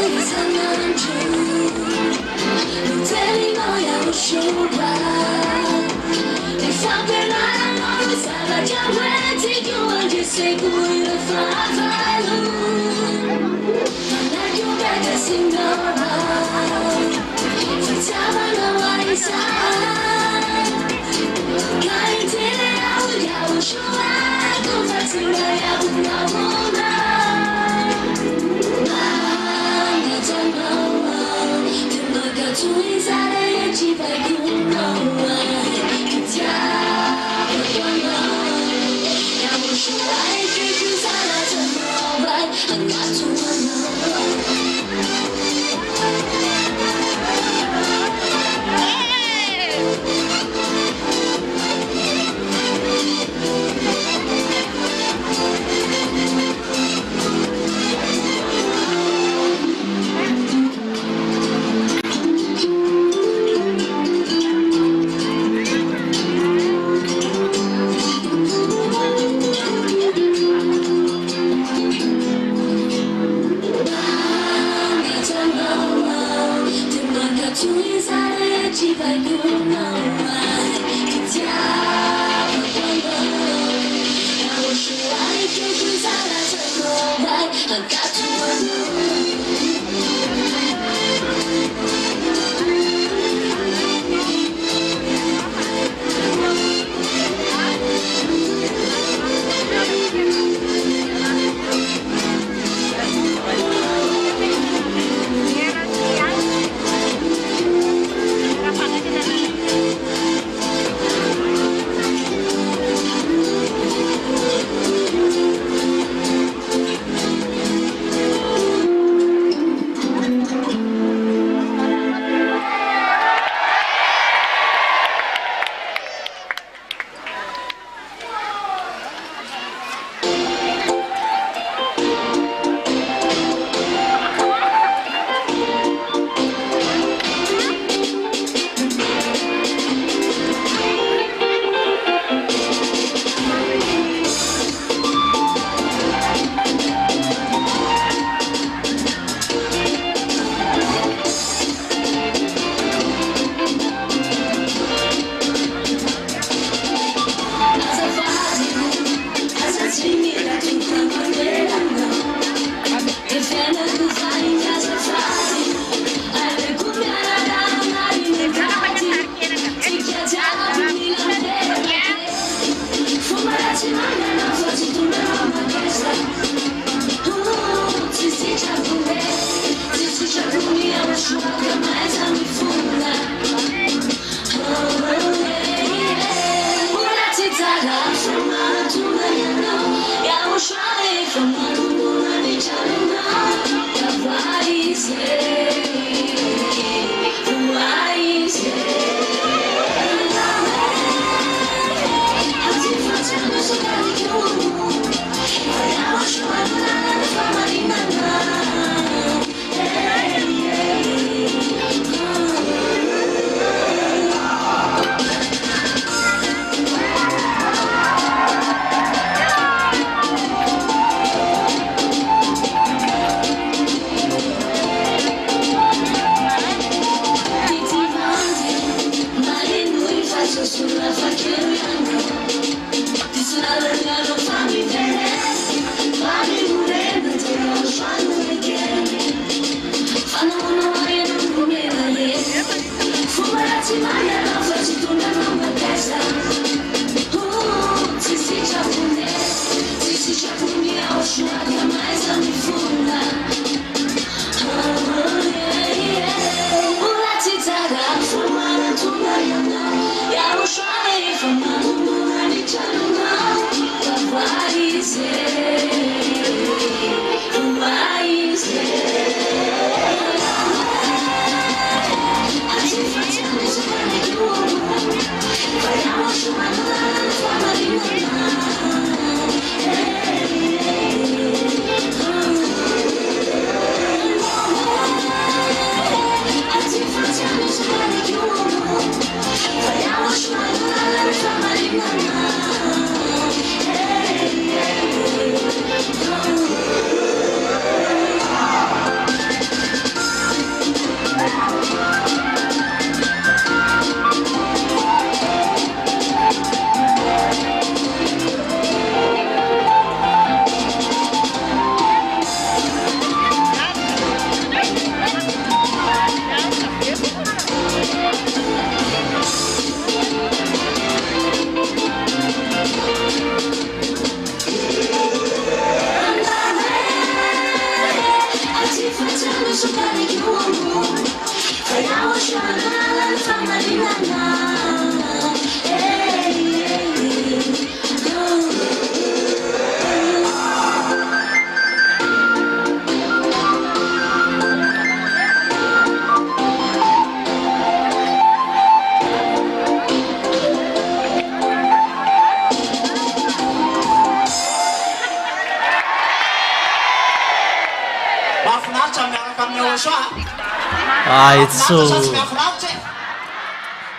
이상한 줄 때린 너야 YAHOSHUAH. If I'm there, I know it's not like I'm waiting. You are just a boy to fly loose. Like you better sing the round. For time I know what it's on. Can't tell it out with YAHOSHUAH. Don't touch me, I would not want to. 둘이 살아야지 밝은 너와 YAHOSHUAH에게 그 사라져 너와 I got to know. 둘이 살아야지 밝은 너와 YAHOSHUAH에게 그 사라져 너와 I got to know.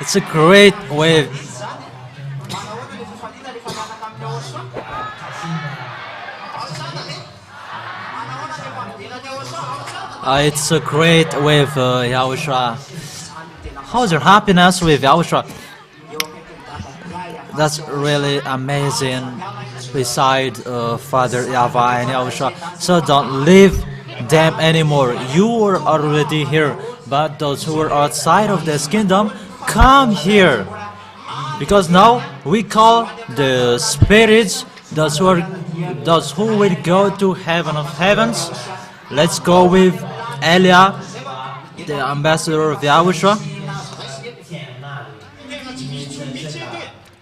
It's a great wave. It's a great with Yahushua. How's your happiness with Yahushua? That's really amazing. Beside Father Yahweh and Yahushua, so don't leave them anymore. You are already here, but those who are outside of this kingdom, come here, because now we call the spirits those who will go to heaven of heavens. Let's go with Elia, the ambassador of Yahushua.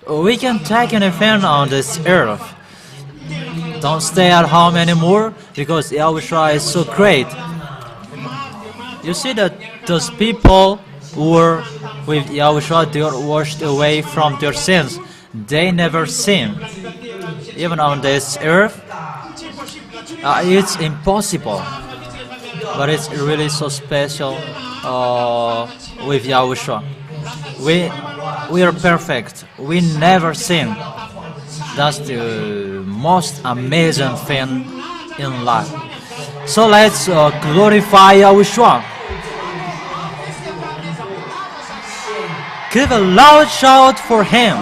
We can take an event on this earth. Don't stay at home anymore, because Yahushua is so great. You see that those people who were with Yahushua, they are washed away from their sins. They never sin. Even on this earth, it's impossible. But it's really so special with Yahushua. We are perfect. We never sin. That's the most amazing thing in life. So let's glorify Yahhoshua. Give a loud shout for him,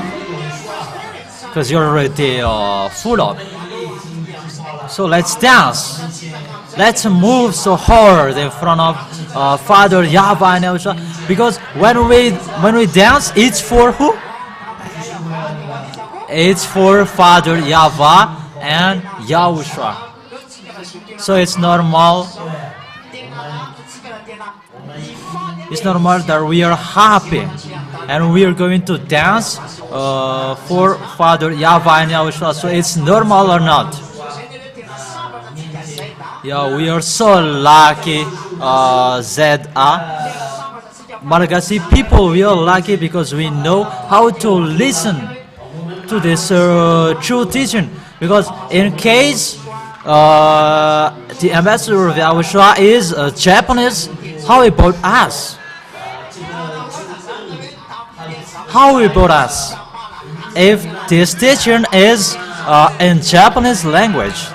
because you're already full of. So let's dance. Let's move so hard in front of Father Yahweh and Yahhoshua, because when we dance, it's for who? It's for Father Yahweh and Yahhoshua. So it's normal. It's normal that we are happy and we are going to dance for Father Yahweh and Yahhoshua. So it's normal or not? Yeah, we are so lucky. Malagasy people, we are lucky because we know how to listen to this true teaching. Because in case the ambassador of Yahushua is Japanese, how about us? How about us? If this teaching is in Japanese language,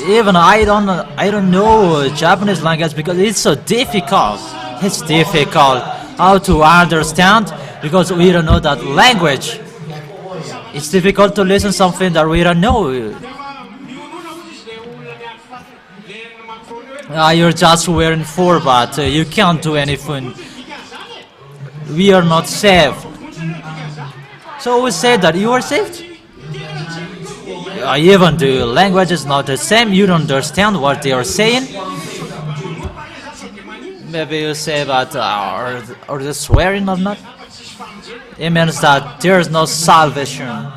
even I don't know Japanese language because it's so difficult. It's difficult how to understand because we don't know that language. It's difficult to listen something that we don't know. You're just wearing four, but you can't do anything. We are not saved. So we say that you are saved. Even the language is not the same. You don't understand what they are saying. Maybe you say that or the swearing or not. It means that there is no salvation.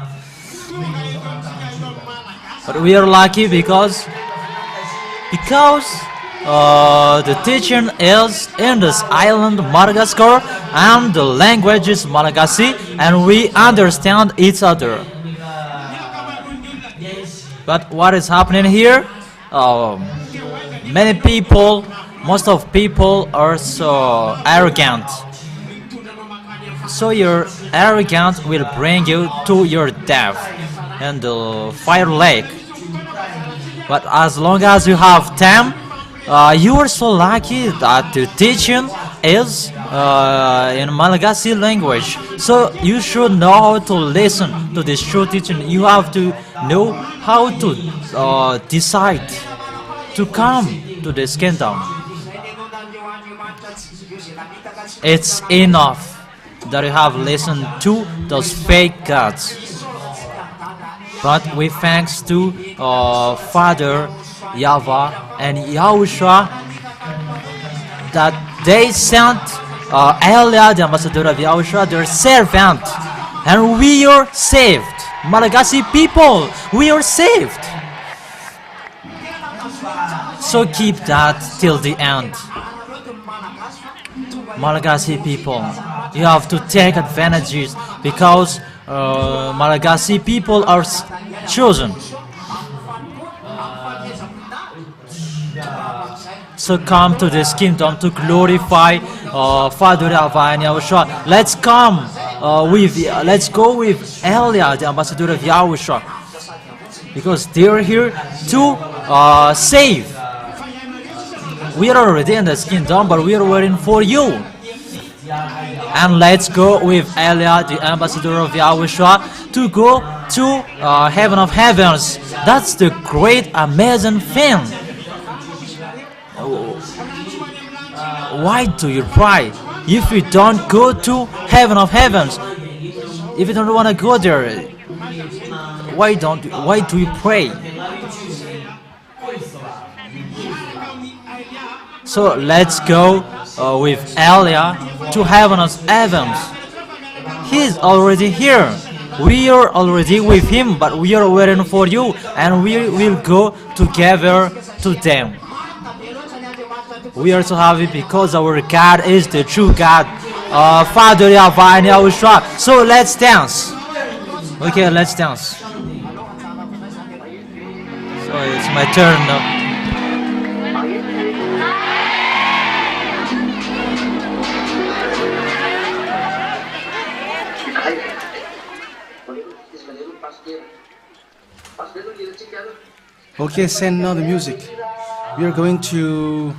But we are lucky because the teaching is in this island Madagascar and the language is Malagasy and we understand each other. But what is happening here? Many people, most of people are so arrogant. So your arrogance will bring you to your death and the fire lake. But as long as you have time, you are so lucky that the teaching is in Malagasy language. So you should know how to listen to this true teaching. You have to know how to decide to come to this kingdom. It's enough that you have listened to those fake gods. But with thanks to Father Yahweh and Yahushua that they sent Elia, the ambassador of Yahushua, their servant, and we are saved. Malagasy people, we are saved. So keep that till the end. Malagasy people, you have to take advantages because Malagasy people are chosen. so come to this kingdom to glorify Father Yahweh and Yahushua. Let's go with Elia, the ambassador of Yahushua, because they are here to save. We are already in this kingdom, but we are waiting for you. And let's go with Elia, the ambassador of Yahushua, to go to heaven of heavens. That's the great, amazing thing. Why do you pray? If you don't go to heaven of heavens, if you don't want to go there, why do you pray? So let's go with Elia to heaven of heavens. He's already here. We are already with him, but we are waiting for you, and we will go together to them. We are so happy because our God is the true God, Father Yahweh and Yahushua. So let's dance. Okay, let's dance. So it's my turn now. Okay, send now the music. We are going to.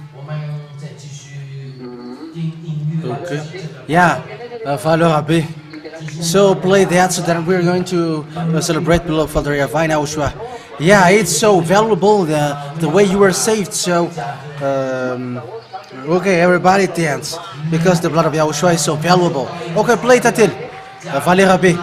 Okay. Yeah, Father Rabbi. So play that so that we're going to celebrate below Father Yahweh Yahushua. Yeah, it's so valuable the way you were saved. So, okay, everybody dance because the blood of Yahushua is so valuable. Okay, play Tatil. Father Rabbi.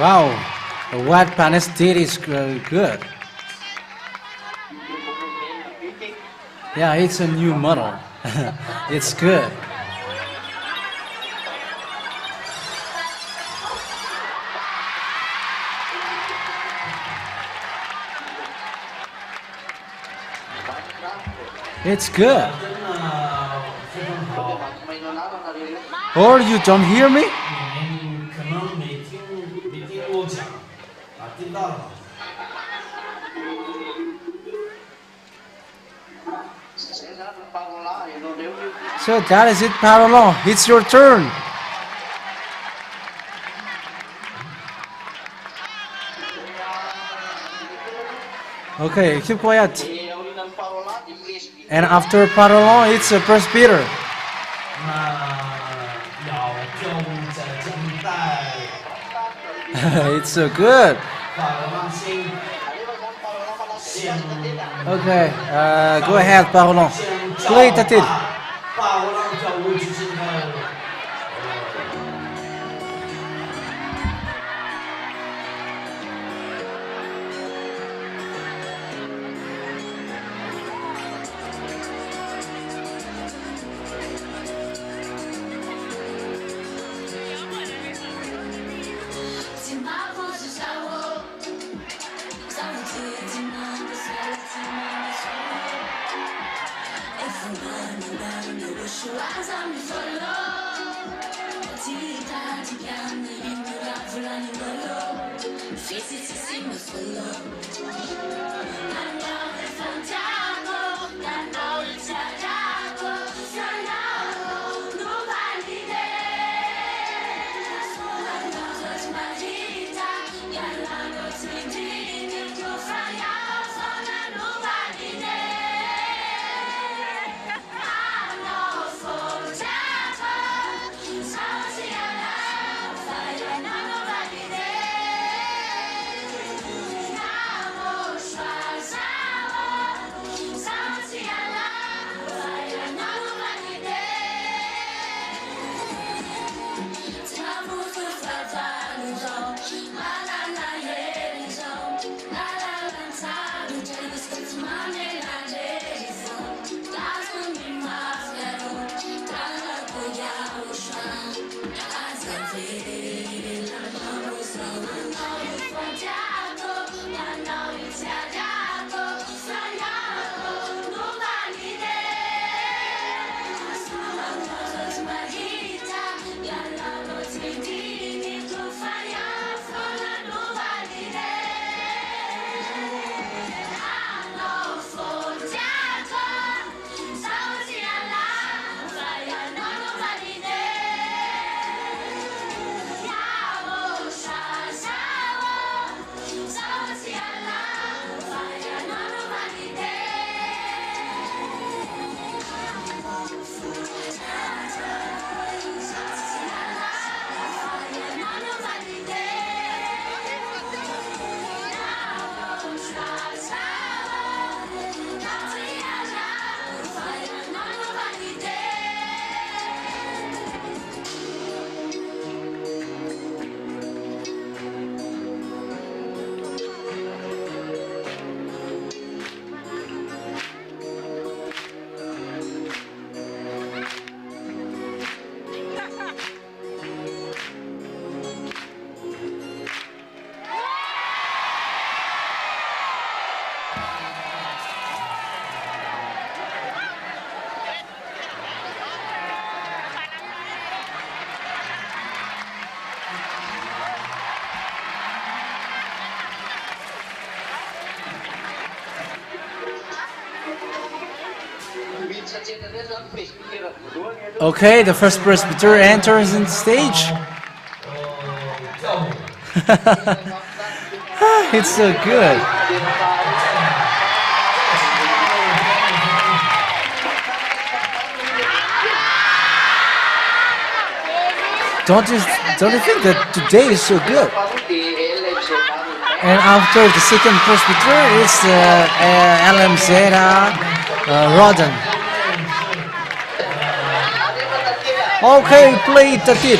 Wow, what Panes did is good. Yeah, it's a new model. It's good. It's good. Or you don't hear me? 可能没听我讲听到了。So that is it, Parallel. It's your turn. Okay, keep quiet. And after Parallel, it's First Peter. 那要教务在将带 It's so good. 法郎先先 Okay, go ahead, Parallel. Play the tip. 法郎教务之前的 Okay, the first presbyter enters in the stage. It's so good. Don't you think that today is so good? And after the second presbyter, it's LM Zeta Rodan. Okay, play the tip.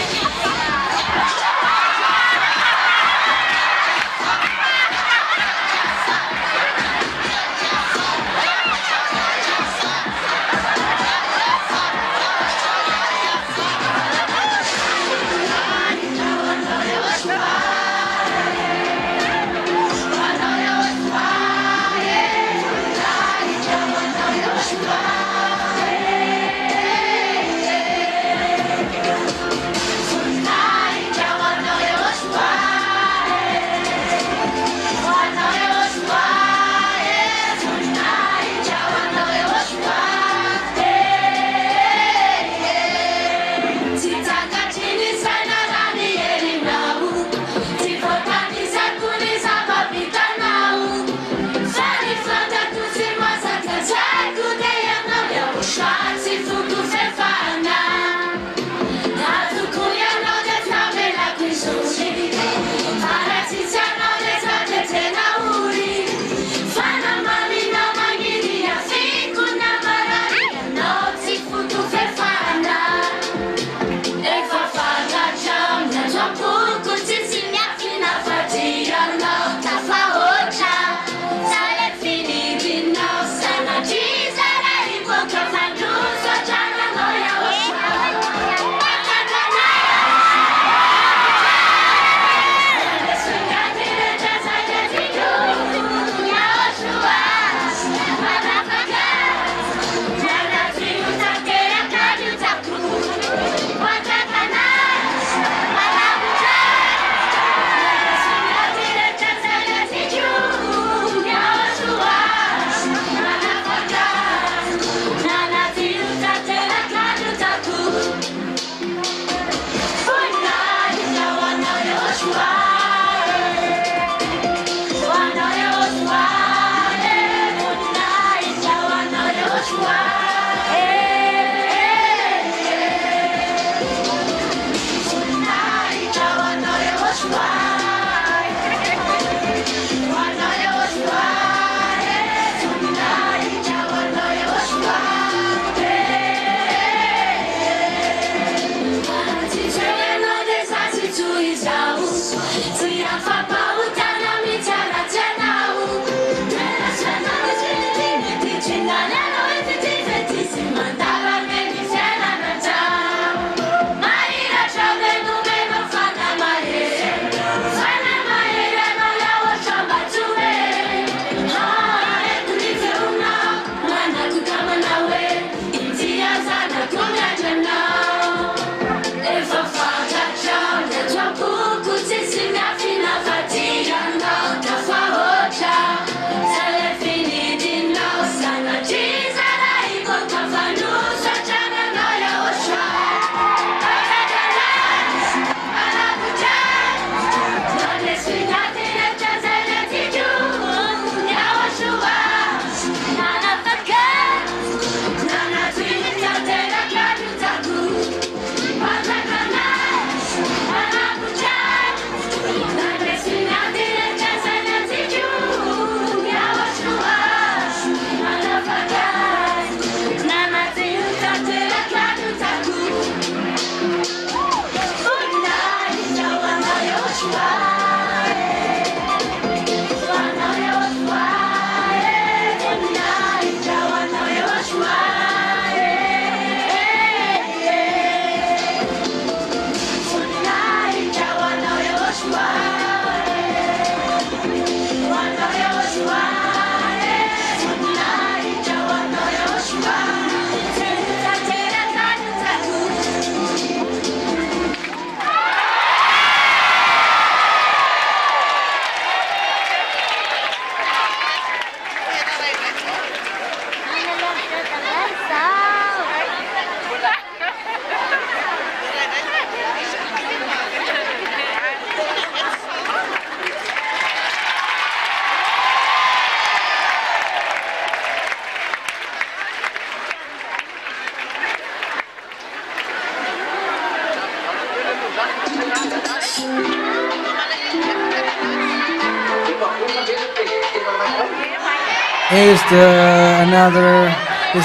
Is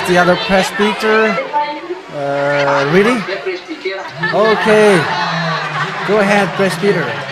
the other presbyter ready? Okay, go ahead, presbyter.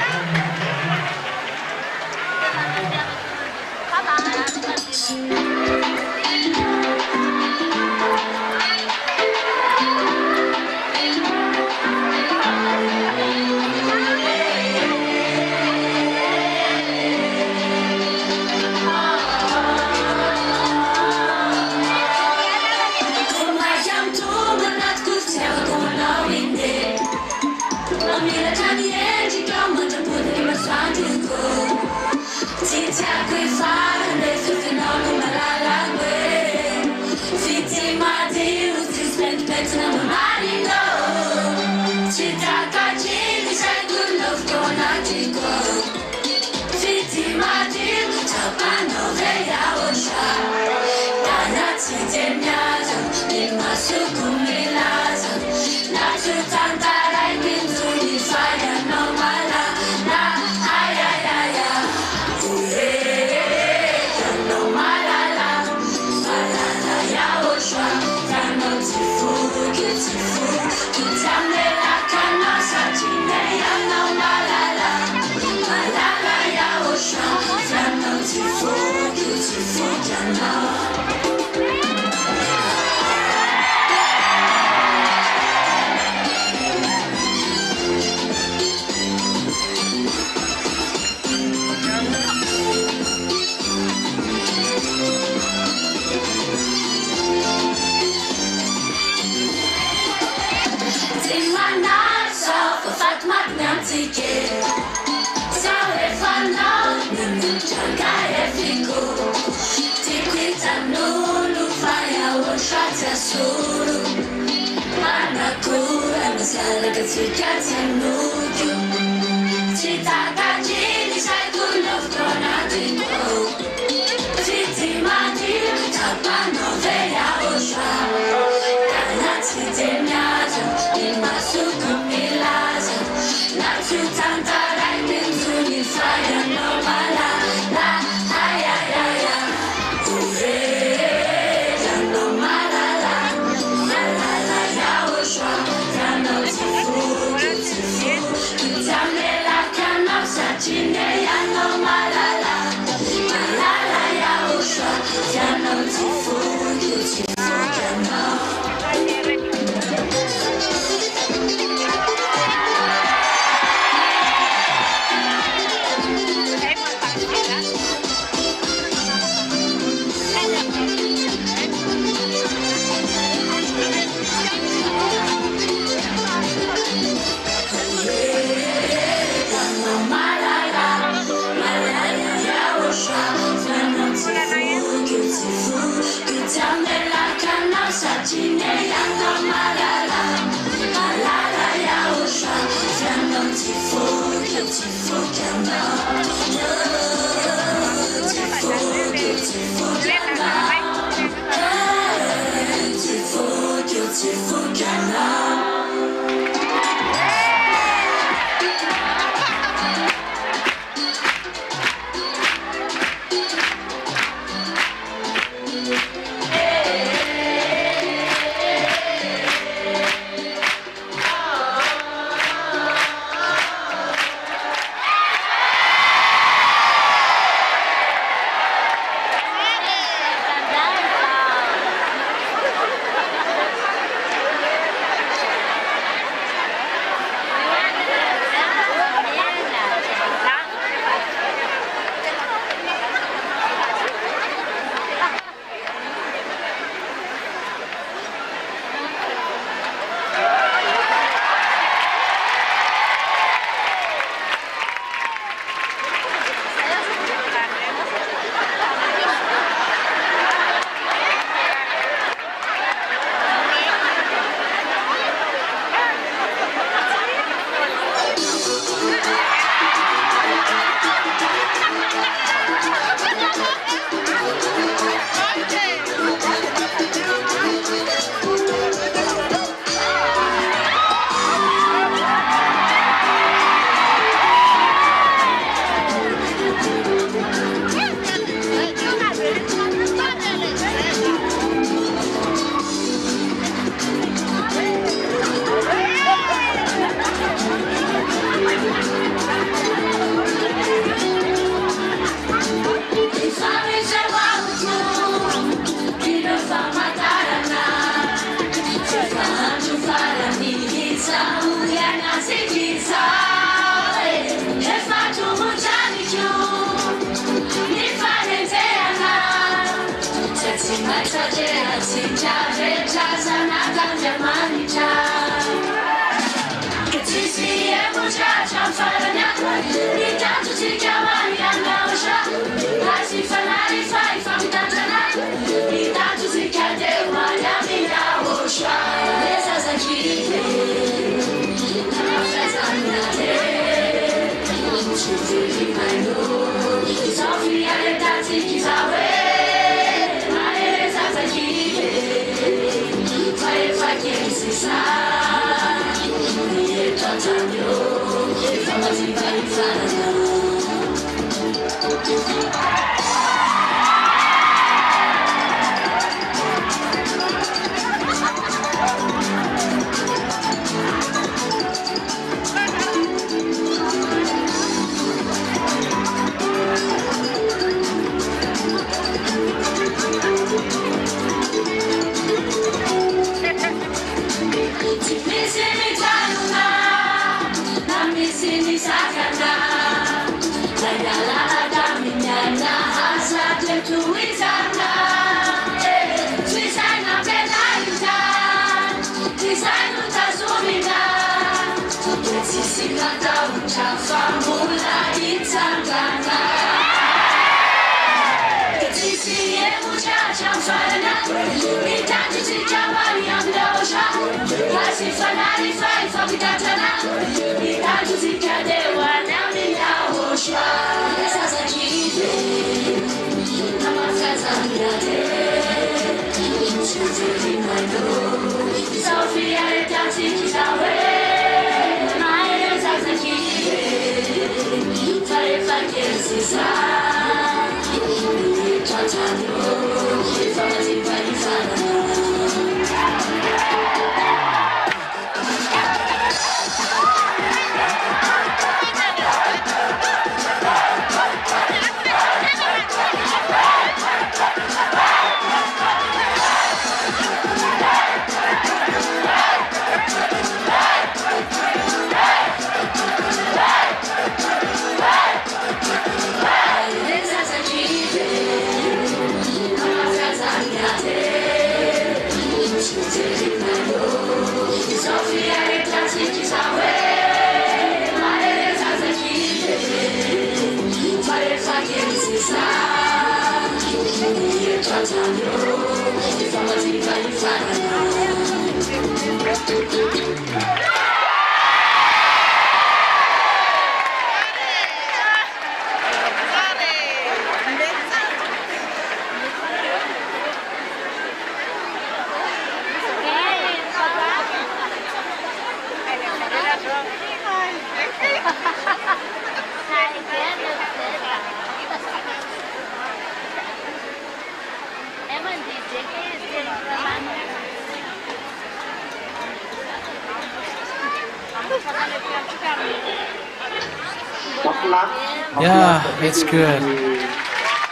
Yeah, it's good.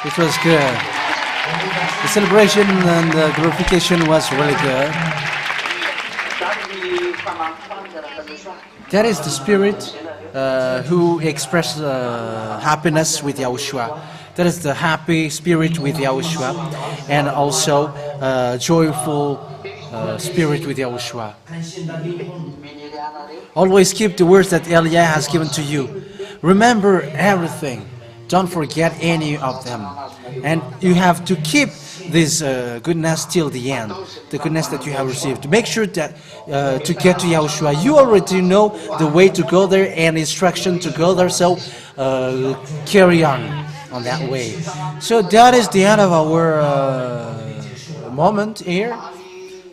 It was good. The celebration and the glorification was really good. That is the spirit who expressed happiness with Yahushua. That is the happy spirit with Yahushua, and also joyful spirit with Yahushua. Always keep the words that Elia has given to you. Remember everything. Don't forget any of them. And you have to keep this goodness till the end. The goodness that you have received. Make sure that to get to Yahushua, you already know the way to go there and instruction to go there. So carry on that way. So that is the end of our moment here.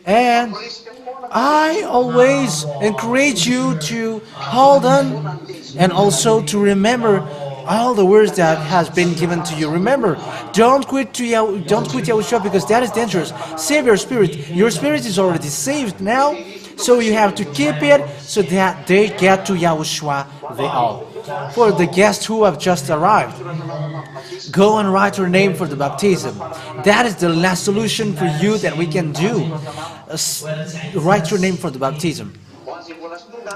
And I always encourage you to hold on and also to remember all the words that has been given to you. Remember, don't quit Yahushua, because that is dangerous. Save your spirit. Your spirit is already saved now, so you have to keep it so that they get to Yahushua, they all. For the guests who have just arrived, go and write your name for the baptism. That is the last solution for you that we can do. Write your name for the baptism.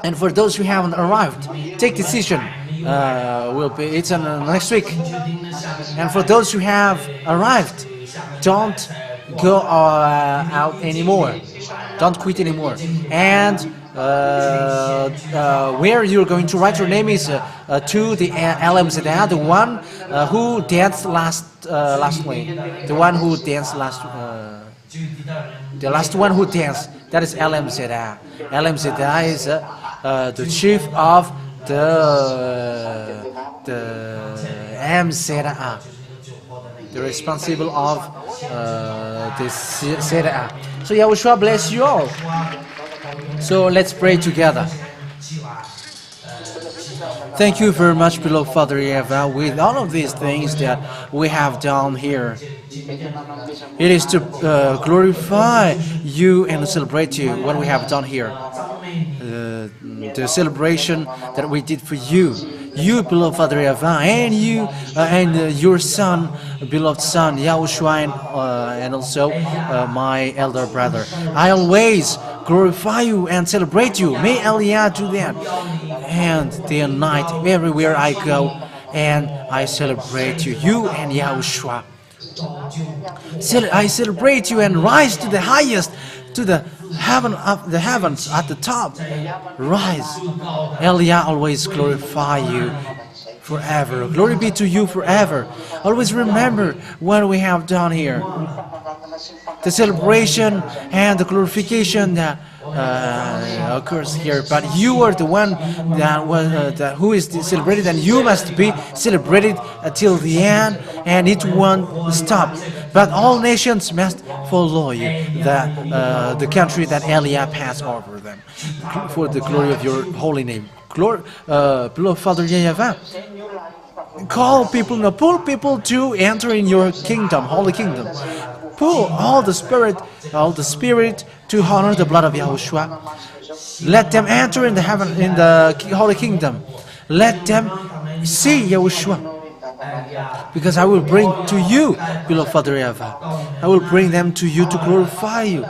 And for those who haven't arrived, take decision. It's next week. And for those who have arrived, don't go out anymore. Don't quit anymore. And where you're going to write your name is to the LMZA, the one who danced lastly, the one who danced the last one who danced. That is LMZA. LMZA is the chief of the MZA, the responsible of the ZA. So Yahushua bless you all. So let's pray together. Thank you very much, beloved Father Eva, with all of these things that we have done here. It is to glorify you and celebrate you, what we have done here. The celebration that we did for you. You, beloved Father Eva, and you and your son, beloved son Yahhoshua, and also my elder brother. I always glorify you and celebrate you. May Eliah do that. And day and night, everywhere I go, and I celebrate you. You and Yahhoshua. I celebrate you and rise to the highest, to the heaven of the heavens at the top. Rise. Eliah always glorify you forever. Glory be to you forever. Always remember what we have done here. The celebration and the glorification that occurs here, but you are the one that was who is celebrated, and you must be celebrated until the end, and it won't stop. But all nations must follow you, the country that Eliah passed over them, for the glory of your holy name. Beloved Father Yahweh, call people, no, pull people to enter in your kingdom, holy kingdom. Pull all the spirit to honor the blood of Yahushua. Let them enter in the heaven, in the holy kingdom. Let them see Yahushua. Because I will bring to you, beloved Father Eva, I will bring them to you to glorify you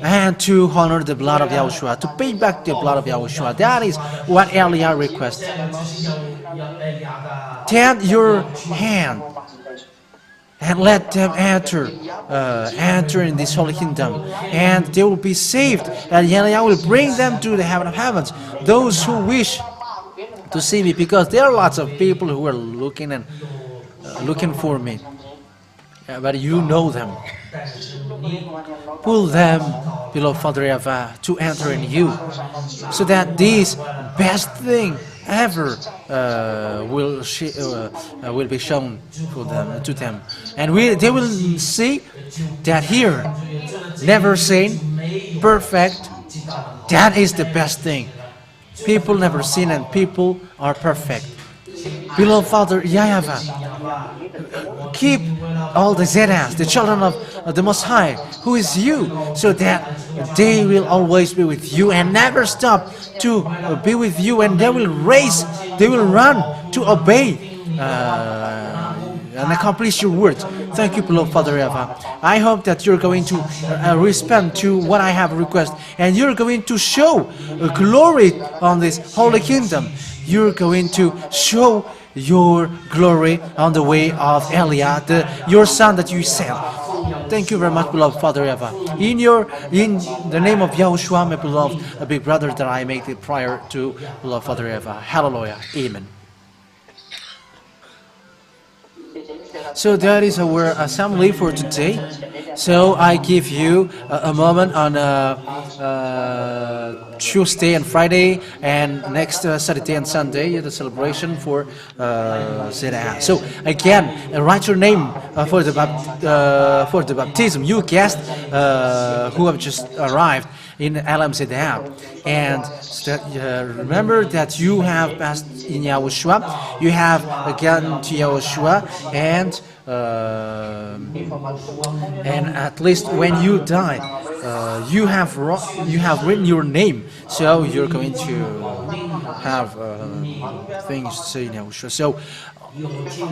and to honor the blood of Yahushua, to pay back the blood of Yahushua. That is what Eliah requests. Tend your hand and let them enter in this holy kingdom, and they will be saved, and Eliah will bring them to the heaven of heavens. Those who wish to see me, because there are lots of people who are looking and looking for me, but you know them. Pull them, beloved Father Eva, to enter in you, so that this best thing ever will be shown for them, to them, and they will see that here, never seen, perfect. That is the best thing. People never seen, and people are perfect. Beloved Father Yahweh, keep all the Zedas, the children of the Most High, who is you, so that they will always be with you and never stop to be with you, and they will race, they will run to obey and accomplish your words. Thank you, beloved Father Eva. I hope that you're going to respond to what I have requested, and you're going to show glory on this holy kingdom. You're going to show your glory on the way of Eliah, your son that you sent. Thank you very much, beloved Father Eva. In the name of Yahushua, my beloved big brother, that I make the prayer to beloved Father Eva. Hallelujah. Amen. So that is our assembly for today. So I give you a moment on Tuesday and Friday, and next Saturday and Sunday, the celebration for Zera. So again, write your name for the baptism. You guests who have just arrived in LMZA, and remember that you have passed in Yahushua. You have gone to Yahushua, and at least when you die, you have written your name, so you're going to have things to say in Yahushua. So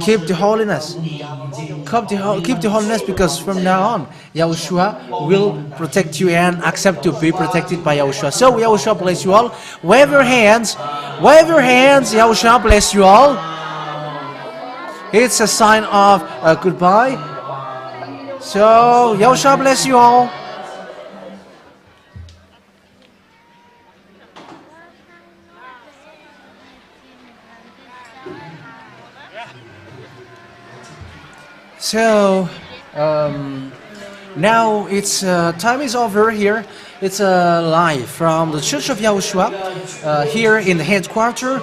keep the holiness. Keep the holiness, because from now on, Yahushua will protect you and accept to be protected by Yahushua. So Yahushua bless you all. Wave your hands. Wave your hands. Yahushua bless you all. It's a sign of goodbye. So, Yahushua bless you all. So, now it's time is over here. It's live from the Church of Yahushua here in the headquarters,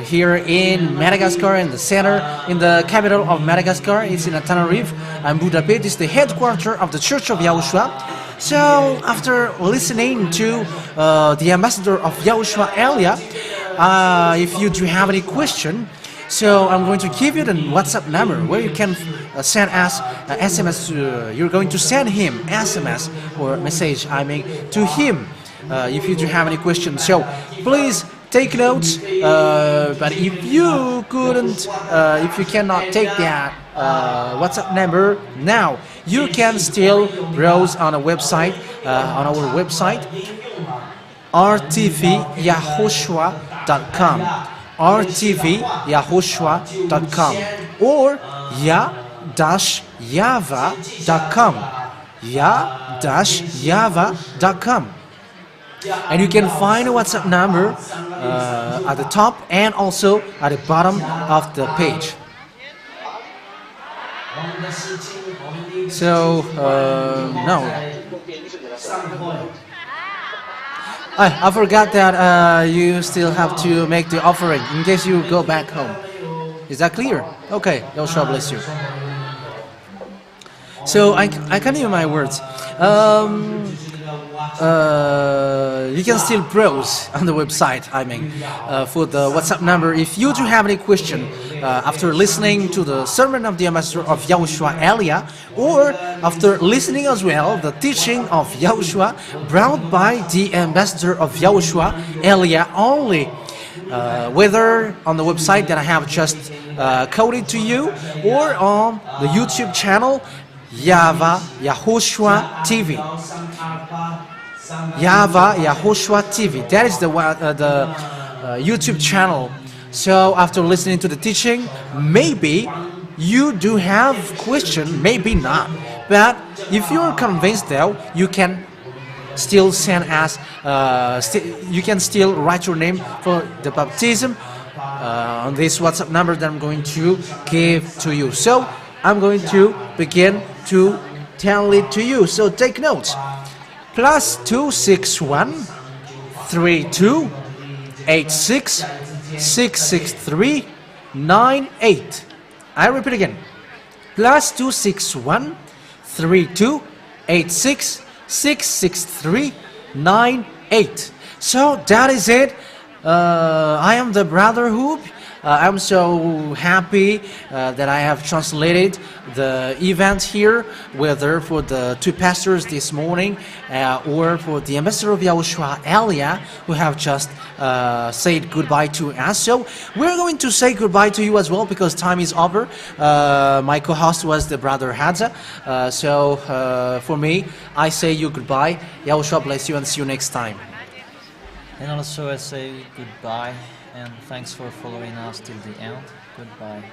here in Madagascar, in the center, in the capital of Madagascar. It's in Tenerife, and Budapest is the headquarters of the Church of Yahushua. So, after listening to the ambassador of Yahushua earlier, if you do have any question, so I'm going to give you the WhatsApp number where you can send us SMS. You're going to send him SMS or message, I mean, to him if you do have any questions. So please take notes. But if you couldn't, if you cannot take that WhatsApp number now, you can still browse on a website, on our website, rtvyahoshua.com. rtvyahoshua.com or ya-yava.com. ya-yava.com. And you can find a WhatsApp number at the top and also at the bottom of the page. So, no. I forgot that you still have to make the offering in case you go back home. Is that clear? Okay, Yahshua bless you. So I continue my words. You can still browse on the website, I mean, for the WhatsApp number. If you do have any question after listening to the sermon of the ambassador of Yahushua earlier, or after listening as well the teaching of Yahushua brought by the ambassador of Yahushua earlier only, whether on the website that I have just quoted to you or on the YouTube channel YAHOSHUAH TV. YAHOSHUAH TV. That is the YouTube channel. So after listening to the teaching, maybe you do have question, maybe not. But if you are convinced, though, you can still send us. You can still write your name for the baptism on this WhatsApp number that I'm going to give to you. So I'm going to begin to tell it to you. So take notes. +261 32 86 663 98. I repeat again. +261 32 86 663 98. So that is it. I am the Brother Hoop. I'm so happy that I have translated the event here, whether for the two pastors this morning or for the ambassador of Yahushua Elia, who have just said goodbye to us. So we're going to say goodbye to you as well because time is over. My co-host was the Brother Hadza. So for me, I say you goodbye. Yahushua bless you and see you next time. And also I say goodbye and thanks for following us till the end. Goodbye.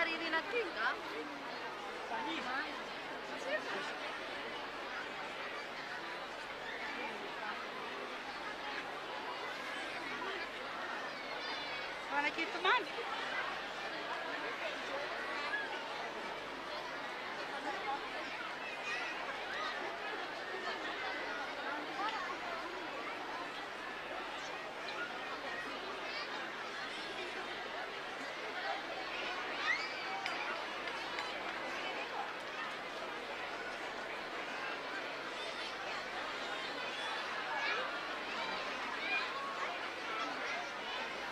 Ini nanti enggak? Mana kita man?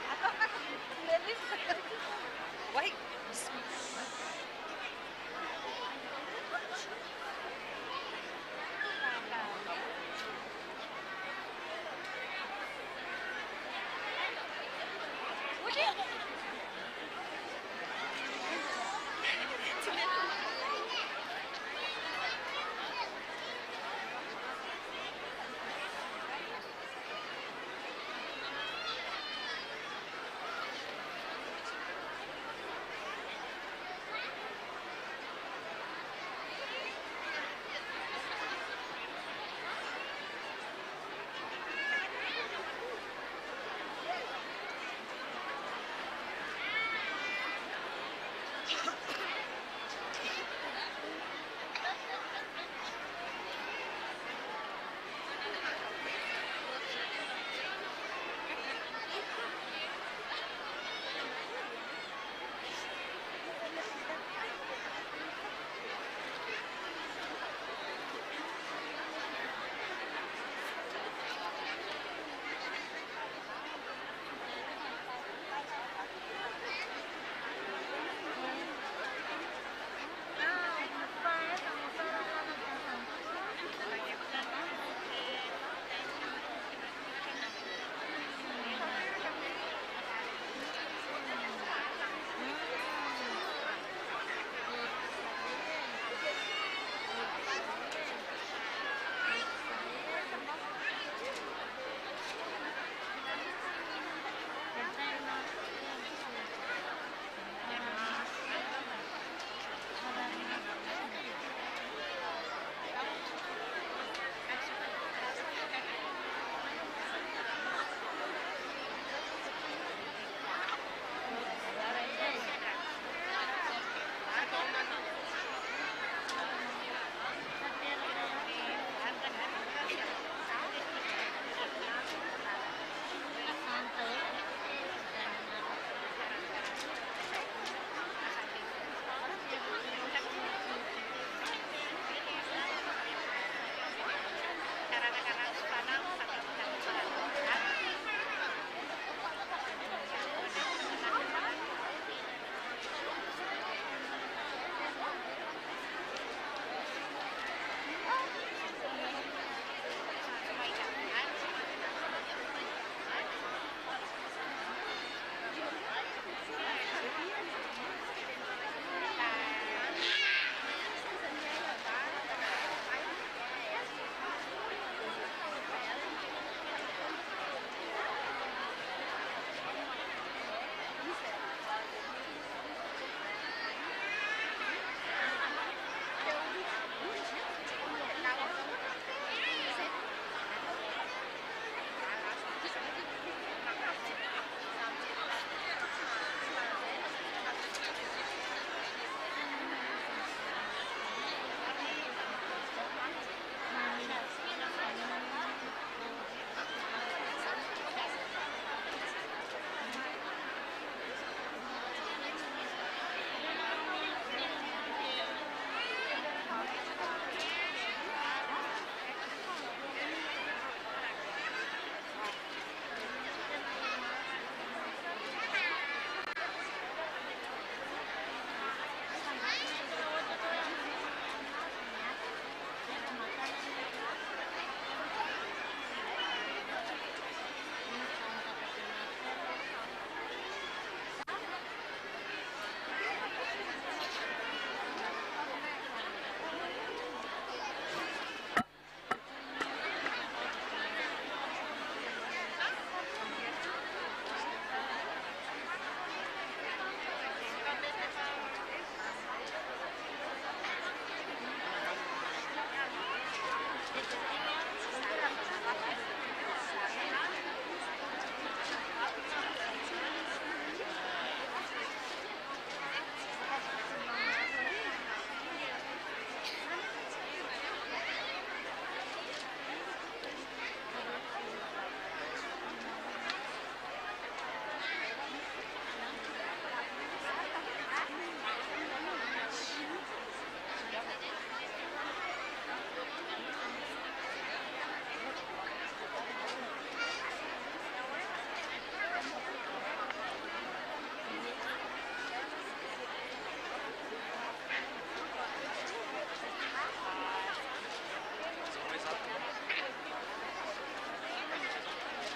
Atau kan